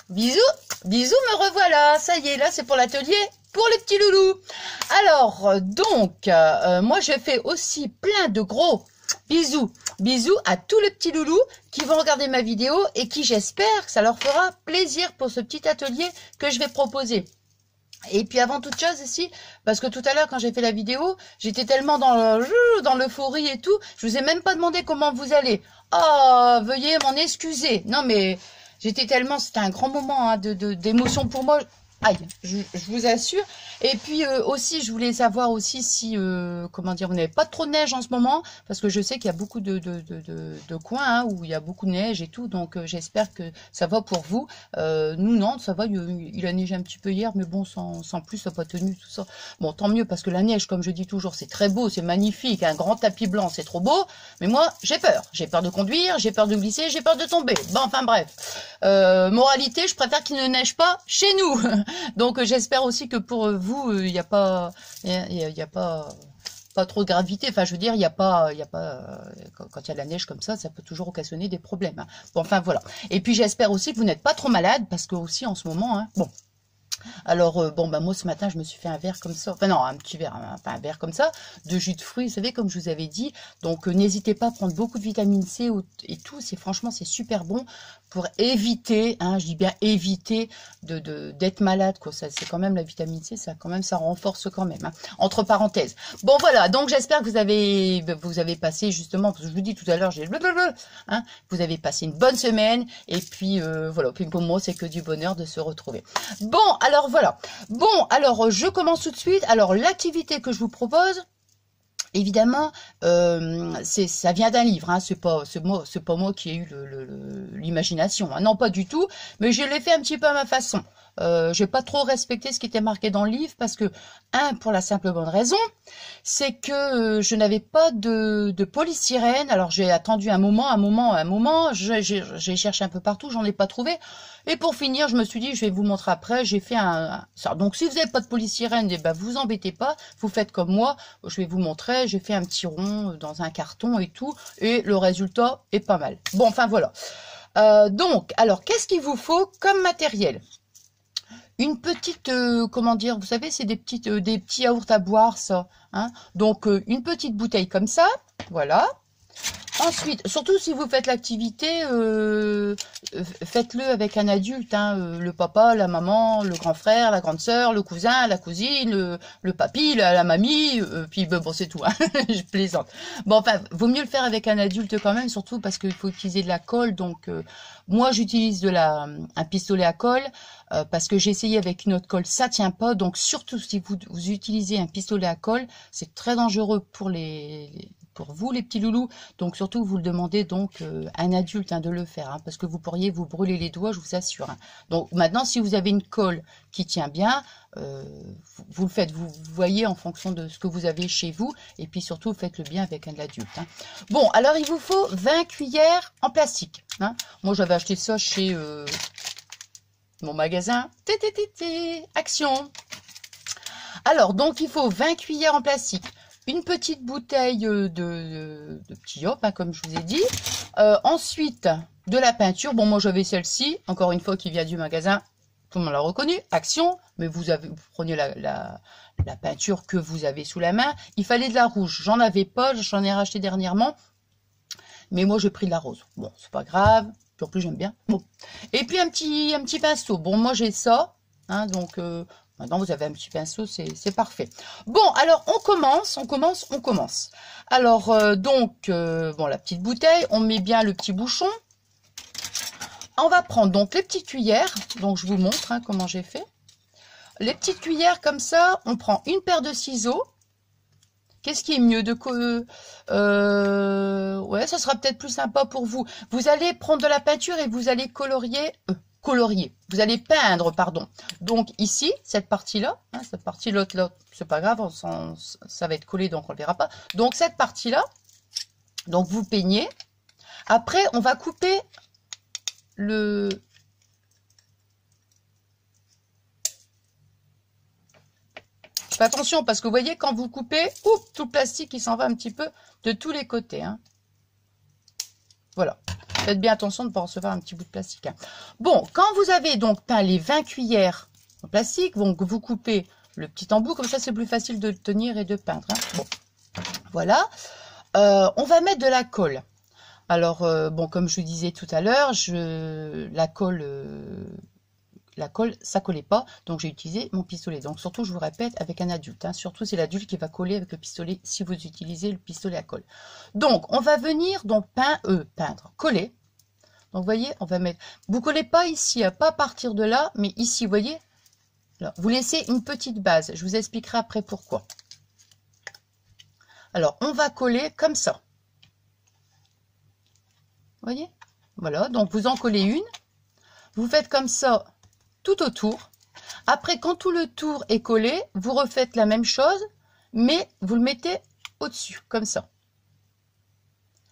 Bisous, bisous, me revoilà. Ça y est, là, c'est pour l'atelier pour les petits loulous. Alors, donc, moi, je fais aussi plein de gros bisous. Bisous à tous les petits loulous qui vont regarder ma vidéo et qui, j'espère, que ça leur fera plaisir pour ce petit atelier que je vais proposer. Et puis avant toute chose aussi, parce que tout à l'heure quand j'ai fait la vidéo, j'étais tellement dans l'euphorie et tout, je vous ai même pas demandé comment vous allez. Oh, veuillez m'en excuser. Non mais j'étais tellement, c'était un grand moment hein, d'émotion pour moi. Aïe, je vous assure. Et puis aussi, je voulais savoir aussi si, comment dire, vous n'avez pas trop de neige en ce moment, parce que je sais qu'il y a beaucoup de coins hein, où il y a beaucoup de neige et tout, donc j'espère que ça va pour vous. Nous, non, ça va, il a neigé un petit peu hier, mais bon, sans plus, ça n'a pas tenu, tout ça. Bon, tant mieux, parce que la neige, comme je dis toujours, c'est très beau, c'est magnifique, un grand tapis blanc, c'est trop beau, mais moi, j'ai peur. J'ai peur de conduire, j'ai peur de glisser, j'ai peur de tomber. Bon, enfin bref. Moralité, je préfère qu'il ne neige pas chez nous. Donc j'espère aussi que pour vous, il n'y a pas, pas trop de gravité. Enfin, je veux dire, il y a pas, quand il y a de la neige comme ça peut toujours occasionner des problèmes. Hein. Bon, enfin voilà. Et puis j'espère aussi que vous n'êtes pas trop malade, parce que aussi en ce moment, hein, bon. Alors, bon, bah moi, ce matin, je me suis fait un verre comme ça. Enfin, non, un petit verre, enfin, un verre comme ça, de jus de fruits, vous savez, comme je vous avais dit. Donc, n'hésitez pas à prendre beaucoup de vitamine C et tout. Franchement, c'est super bon pour éviter, hein, je dis bien éviter d'être malade, quoi. Ça, c'est quand même la vitamine C, ça, quand même, ça renforce quand même, hein, entre parenthèses. Bon, voilà. Donc, j'espère que vous avez passé, justement, parce que je vous dis tout à l'heure, hein, vous avez passé une bonne semaine. Et puis, voilà. Puis pour moi, c'est que du bonheur de se retrouver. Bon, alors voilà. Bon, alors je commence tout de suite. Alors l'activité que je vous propose, évidemment, ça vient d'un livre. Hein, c'est pas moi qui ai eu l'imagination. Hein, non, pas du tout. Mais je l'ai fait un petit peu à ma façon. J'ai pas trop respecté ce qui était marqué dans le livre parce que, pour la simple bonne raison, c'est que je n'avais pas de police sirène. Alors j'ai attendu un moment, j'ai cherché un peu partout, j'en ai pas trouvé. Et pour finir, je me suis dit, je vais vous montrer après, j'ai fait ça. Donc si vous n'avez pas de police sirène, eh ben, vous embêtez pas, vous faites comme moi, je vais vous montrer, j'ai fait un petit rond dans un carton et tout, et le résultat est pas mal. Bon, enfin voilà. Donc, alors, qu'est-ce qu'il vous faut comme matériel ? Une petite, comment dire, vous savez, c'est des petits yaourts à boire, ça. Hein. Donc, une petite bouteille comme ça, voilà. Ensuite, surtout si vous faites l'activité, faites-le avec un adulte, hein, le papa, la maman, le grand frère, la grande sœur, le cousin, la cousine, le papy, la mamie, puis bon, c'est tout, hein, je plaisante. Bon, enfin, vaut mieux le faire avec un adulte quand même, surtout parce qu'il faut utiliser de la colle, donc moi j'utilise un pistolet à colle, parce que j'ai essayé avec une autre colle, ça tient pas, donc surtout si vous utilisez un pistolet à colle, c'est très dangereux pour vous les petits loulous, donc surtout vous le demandez donc à un adulte hein, de le faire, hein, parce que vous pourriez vous brûler les doigts, je vous assure. Hein. Donc maintenant si vous avez une colle qui tient bien, vous le faites, vous voyez en fonction de ce que vous avez chez vous, et puis surtout faites-le bien avec un adulte. Hein. Bon, alors il vous faut 20 cuillères en plastique. Hein. Moi j'avais acheté ça chez mon magasin Action. Alors donc il faut 20 cuillères en plastique. Une petite bouteille de petit hop, hein, comme je vous ai dit. Ensuite, de la peinture. Bon, moi, j'avais celle-ci, encore une fois, qui vient du magasin. Tout le monde l'a reconnu. Action. Mais vous prenez la peinture que vous avez sous la main. Il fallait de la rouge. J'en avais pas. J'en ai racheté dernièrement. Mais moi, j'ai pris de la rose. Bon, c'est pas grave. Puis en plus, j'aime bien. Bon. Et puis, un petit pinceau. Bon, moi, j'ai ça. Hein, donc... maintenant, vous avez un petit pinceau, c'est parfait. Bon, alors, on commence. Alors, bon, la petite bouteille, on met bien le petit bouchon. On va prendre donc les petites cuillères. Donc, je vous montre hein, comment j'ai fait. Les petites cuillères comme ça, on prend une paire de ciseaux. Qu'est-ce qui est mieux ouais, ça sera peut-être plus sympa pour vous. Vous allez prendre de la peinture et vous allez colorier... Vous allez peindre, pardon. Donc ici, cette partie-là, hein, cette partie l'autre, c'est pas grave, ça va être collé, donc on le verra pas. Donc cette partie-là, donc vous peignez. Après, on va couper Faites attention, parce que vous voyez, quand vous coupez, tout le plastique, il s'en va un petit peu de tous les côtés. Hein. Voilà. Faites bien attention de ne pas recevoir un petit bout de plastique. Hein. Bon, quand vous avez donc peint les 20 cuillères en plastique, donc vous coupez le petit embout, comme ça c'est plus facile de le tenir et de peindre. Hein. Bon, voilà. On va mettre de la colle. Alors, bon, comme je vous disais tout à l'heure, la colle, ça collait pas, donc j'ai utilisé mon pistolet. Donc surtout, je vous répète, avec un adulte. Hein. Surtout, c'est l'adulte qui va coller avec le pistolet si vous utilisez le pistolet à colle. Donc, on va venir donc peindre, coller. Donc, vous voyez, on va mettre... Vous collez pas ici, pas à partir de là, mais ici, vous voyez. Là, vous laissez une petite base. Je vous expliquerai après pourquoi. Alors, on va coller comme ça. Vous voyez? Voilà, donc vous en collez une. Vous faites comme ça tout autour. Après, quand tout le tour est collé, vous refaites la même chose, mais vous le mettez au-dessus, comme ça.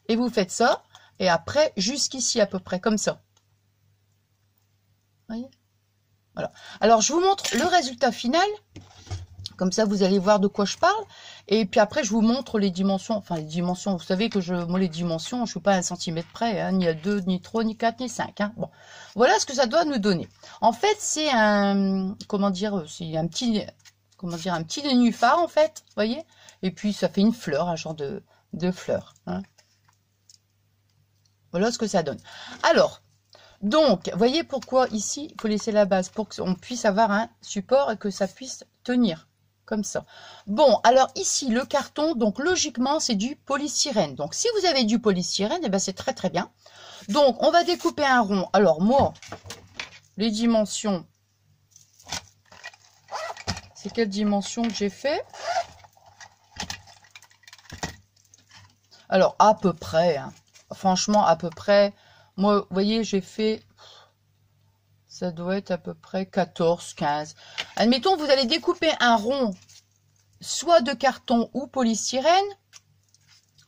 Et vous faites ça, et après, jusqu'ici à peu près, comme ça. Vous voyez? Voilà. Alors, je vous montre le résultat final. Comme ça, vous allez voir de quoi je parle. Et puis après, je vous montre les dimensions. Enfin, les dimensions, vous savez que moi, les dimensions, je ne suis pas à 1 centimètre près. Hein, ni à 2, ni 3, ni 4, ni 5. Hein. Bon, voilà ce que ça doit nous donner. En fait, c'est un... Comment dire? C'est un petit... Comment dire? Un petit nénuphar, en fait. Vous voyez? Et puis, ça fait une fleur, un genre de fleur. Hein. Voilà ce que ça donne. Alors... Donc, voyez pourquoi ici, il faut laisser la base pour qu'on puisse avoir un support et que ça puisse tenir comme ça. Bon, alors ici, le carton, donc logiquement, c'est du polystyrène. Donc, si vous avez du polystyrène, eh ben, c'est très très bien. Donc, on va découper un rond. Alors, moi, les dimensions, c'est quelle dimension que j'ai fait? Alors, à peu près, hein. Franchement, à peu près... Moi, vous voyez, j'ai fait, ça doit être à peu près 14, 15. Admettons, vous allez découper un rond, soit de carton ou polystyrène.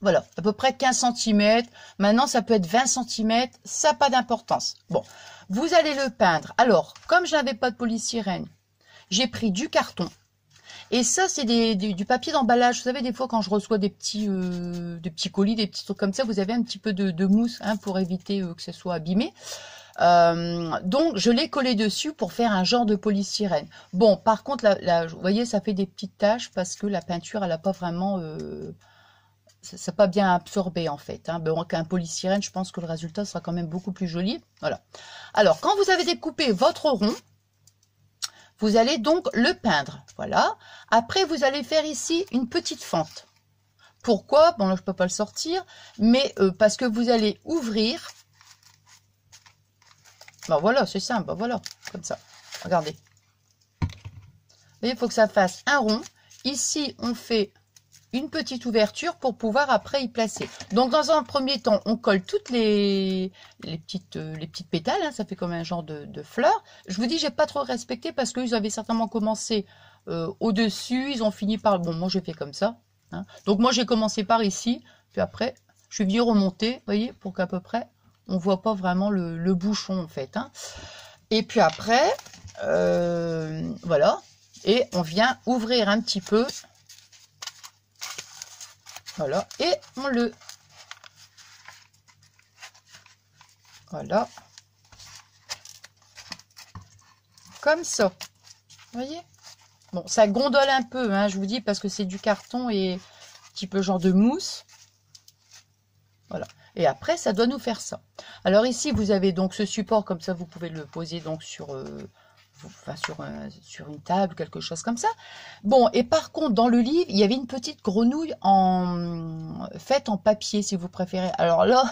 Voilà, à peu près 15 cm. Maintenant, ça peut être 20 cm. Ça n'a pas d'importance. Bon, vous allez le peindre. Alors, comme je n'avais pas de polystyrène, j'ai pris du carton. Et ça, c'est du papier d'emballage. Vous savez, des fois, quand je reçois des petits colis, des petits trucs comme ça, vous avez un petit peu de mousse hein, pour éviter que ce soit abîmé. Donc, je l'ai collé dessus pour faire un genre de polystyrène. Bon, par contre, vous voyez, ça fait des petites taches parce que la peinture, elle n'a pas vraiment... ça n'a pas bien absorbé, en fait. Hein. Donc, un polystyrène, je pense que le résultat sera quand même beaucoup plus joli. Voilà. Alors, quand vous avez découpé votre rond, vous allez donc le peindre, voilà. Après, vous allez faire ici une petite fente. Pourquoi? Bon, là, je ne peux pas le sortir, mais parce que vous allez ouvrir. Ben voilà, c'est simple, ben voilà, comme ça. Regardez. Vous voyez, il faut que ça fasse un rond. Ici, on fait une petite ouverture pour pouvoir après y placer. Donc, dans un premier temps, on colle toutes les petites pétales. Hein, ça fait comme un genre de fleurs. Je vous dis, j'ai pas trop respecté parce qu'ils avaient certainement commencé au-dessus. Ils ont fini par... Bon, moi, j'ai fait comme ça. Hein. Donc, moi, j'ai commencé par ici. Puis après, je suis venue remonter, vous voyez, pour qu'à peu près, on voit pas vraiment le bouchon, en fait. Hein. Et puis après, voilà. Et on vient ouvrir un petit peu. Voilà, et on le... Voilà. Comme ça. Vous voyez? Bon, ça gondole un peu, hein, je vous dis, parce que c'est du carton et un petit peu genre de mousse. Voilà. Et après, ça doit nous faire ça. Alors ici, vous avez donc ce support, comme ça, vous pouvez le poser donc sur... sur une table, quelque chose comme ça. Bon, et par contre, dans le livre, il y avait une petite grenouille faite en papier, si vous préférez. Alors là,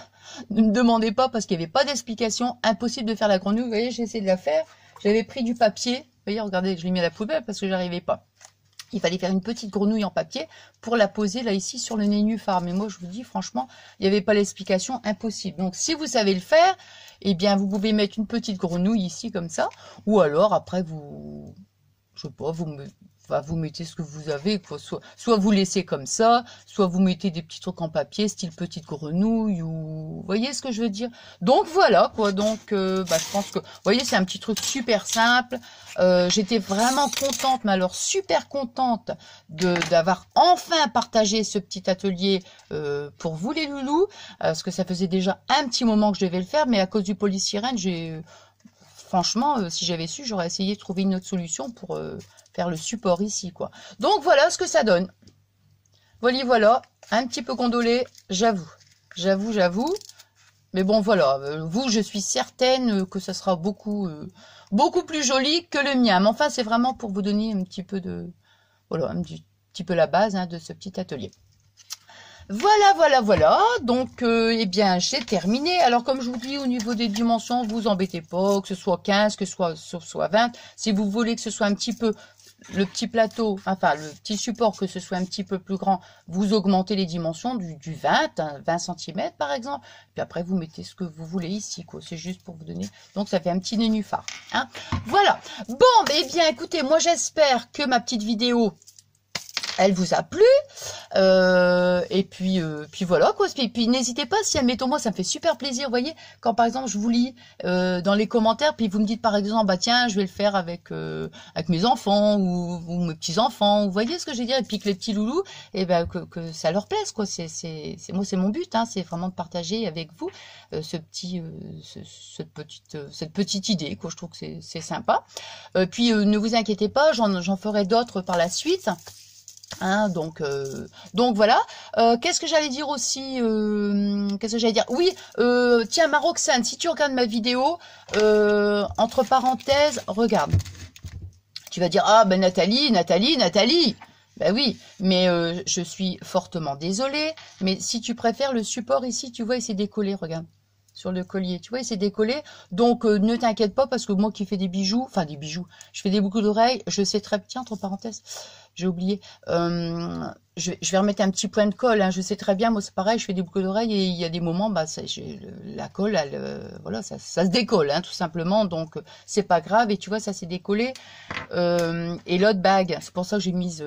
ne me demandez pas, parce qu'il n'y avait pas d'explication. Impossible de faire la grenouille. Vous voyez, j'ai essayé de la faire. J'avais pris du papier. Vous voyez, regardez, je l'ai mis à la poubelle parce que j'arrivais pas. Il fallait faire une petite grenouille en papier pour la poser là, ici, sur le nénuphar. Mais moi, je vous dis, franchement, il n'y avait pas l'explication, impossible. Donc, si vous savez le faire, eh bien, vous pouvez mettre une petite grenouille ici, comme ça. Ou alors, après, je sais pas, vous Enfin, vous mettez ce que vous avez, quoi. Soit vous laissez comme ça, soit vous mettez des petits trucs en papier, style petite grenouille, ou... Vous voyez ce que je veux dire? Donc, voilà, quoi. Donc, je pense que... Vous voyez, c'est un petit truc super simple. J'étais vraiment contente, mais alors super contente d'avoir enfin partagé ce petit atelier pour vous, les loulous. Parce que ça faisait déjà un petit moment que je devais le faire, mais à cause du polysirène, franchement, si j'avais su, j'aurais essayé de trouver une autre solution pour... faire le support ici, quoi. Donc, voilà ce que ça donne. Voilà, un petit peu gondolé, j'avoue. Mais bon, voilà, vous, je suis certaine que ça sera beaucoup plus joli que le mien. Mais enfin, c'est vraiment pour vous donner un petit peu de... Voilà, un petit peu la base de ce petit atelier. Voilà. Donc, eh bien, j'ai terminé. Alors, comme je vous dis, au niveau des dimensions, vous embêtez pas, que ce soit 15, que ce soit 20. Si vous voulez que ce soit un petit peu le petit plateau, enfin, le petit support, que ce soit un petit peu plus grand, vous augmentez les dimensions du 20, 20 cm, par exemple. Puis après, vous mettez ce que vous voulez ici, quoi. C'est juste pour vous donner. Donc, ça fait un petit nénuphar, hein. Voilà. Bon, eh bien, écoutez, moi, j'espère que ma petite vidéo... elle vous a plu, et puis voilà, quoi. Et puis n'hésitez pas, si admettons, moi ça me fait super plaisir, vous voyez, quand par exemple je vous lis dans les commentaires, puis vous me dites par exemple, bah tiens, je vais le faire avec mes enfants ou mes petits enfants, vous voyez ce que je veux dire, et puis que les petits loulous, et ben que ça leur plaise, quoi. Moi c'est mon but, c'est vraiment de partager avec vous cette petite idée, quoi. Je trouve que c'est sympa. Puis ne vous inquiétez pas, j'en ferai d'autres par la suite. Donc voilà. Qu'est-ce que j'allais dire aussi, oui, tiens, Maroxane, si tu regardes ma vidéo, entre parenthèses, regarde. Tu vas dire, ah ben Nathalie. Ben oui, mais je suis fortement désolée. Mais si tu préfères le support ici, tu vois, il s'est décollé, regarde. Sur le collier, tu vois, il s'est décollé. Donc, ne t'inquiète pas, parce que moi qui fais des bijoux, je fais des boucles d'oreilles, je sais très bien, entre parenthèses, j'ai oublié, je vais remettre un petit point de colle, je sais très bien, moi c'est pareil, je fais des boucles d'oreilles et il y a des moments, la colle, voilà, ça se décolle, tout simplement, donc c'est pas grave, et tu vois, ça s'est décollé. Et l'autre bague, c'est pour ça que j'ai mis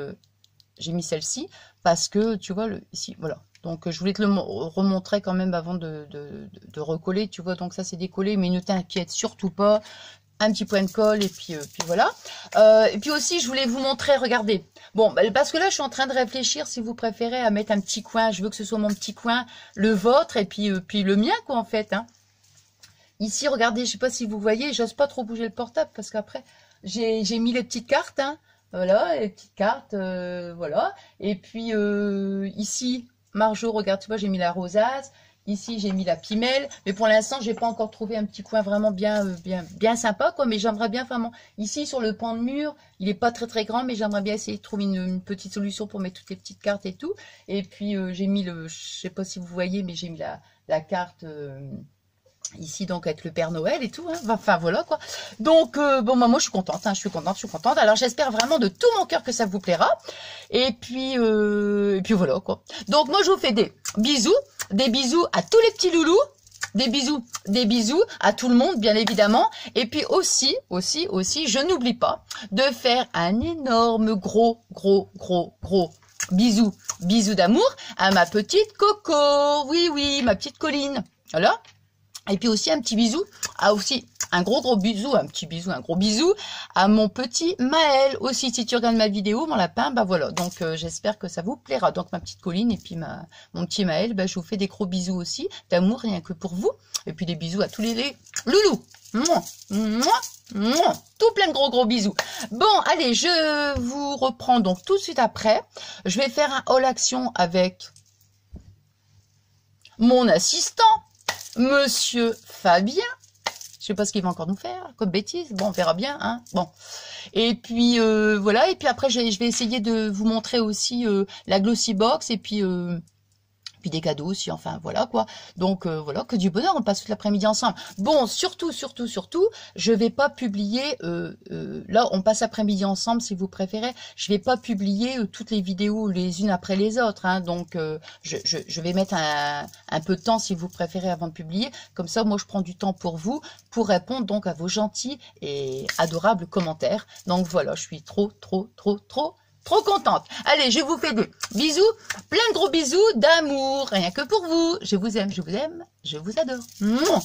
celle-ci, parce que, tu vois, ici, voilà. Donc, je voulais te le remontrer quand même avant de recoller, tu vois. Donc, ça, c'est décollé, mais ne t'inquiète surtout pas. Un petit point de colle, et puis voilà. Et puis aussi, je voulais vous montrer, regardez. Bon, parce que là, je suis en train de réfléchir, si vous préférez, à mettre un petit coin. Je veux que ce soit mon petit coin, le vôtre, et puis le mien, quoi, en fait. Ici, regardez, je sais pas si vous voyez, j'ose pas trop bouger le portable, parce qu'après, j'ai mis les petites cartes, Voilà, les petites cartes, voilà. Et puis, ici... Marjo, regarde, tu vois, j'ai mis la rosace. Ici, j'ai mis la pimelle. Mais pour l'instant, j'ai pas encore trouvé un petit coin vraiment bien sympa, quoi. Mais j'aimerais bien vraiment... Ici, sur le pan de mur, il est pas très très grand, mais j'aimerais bien essayer de trouver une petite solution pour mettre toutes les petites cartes et tout. Et puis, j'ai mis je sais pas si vous voyez, mais j'ai mis la carte... ici, donc, avec le Père Noël et tout, Enfin, voilà, quoi. Donc, bon, moi, je suis contente, je suis contente. Alors, j'espère vraiment de tout mon cœur que ça vous plaira. Et puis voilà, quoi. Donc, moi, je vous fais des bisous à tous les petits loulous. Des bisous à tout le monde, bien évidemment. Et puis aussi, je n'oublie pas de faire un énorme gros bisou d'amour à ma petite Coco. Oui, ma petite Colline. Voilà. Et puis aussi un petit bisou, un gros bisou, un gros bisou à mon petit Maël aussi. Si tu regardes ma vidéo, mon lapin, voilà. Donc j'espère que ça vous plaira. Donc ma petite Colline et puis mon petit Maël, je vous fais des gros bisous aussi, d'amour rien que pour vous. Et puis des bisous à tous les loulous. Tout plein de gros bisous. Bon, allez, je vous reprends donc tout de suite après. Je vais faire un haul action avec mon assistant. Monsieur Fabien, je sais pas ce qu'il va encore nous faire, comme bêtise, bon, on verra bien, bon. Et puis, voilà, et puis après, je vais essayer de vous montrer aussi la Glossy Box, et puis Puis des cadeaux aussi, enfin voilà quoi. Donc voilà, que du bonheur, on passe toute l'après-midi ensemble. Bon, surtout, je vais pas publier, là on passe l'après-midi ensemble si vous préférez, je vais pas publier toutes les vidéos les unes après les autres, hein, donc je vais mettre un peu de temps si vous préférez avant de publier, comme ça moi je prends du temps pour vous, pour répondre donc à vos gentils et adorables commentaires. Donc voilà, je suis trop contente. Allez, je vous fais des bisous, plein de gros bisous d'amour, rien que pour vous. Je vous aime, je vous adore. Mouah.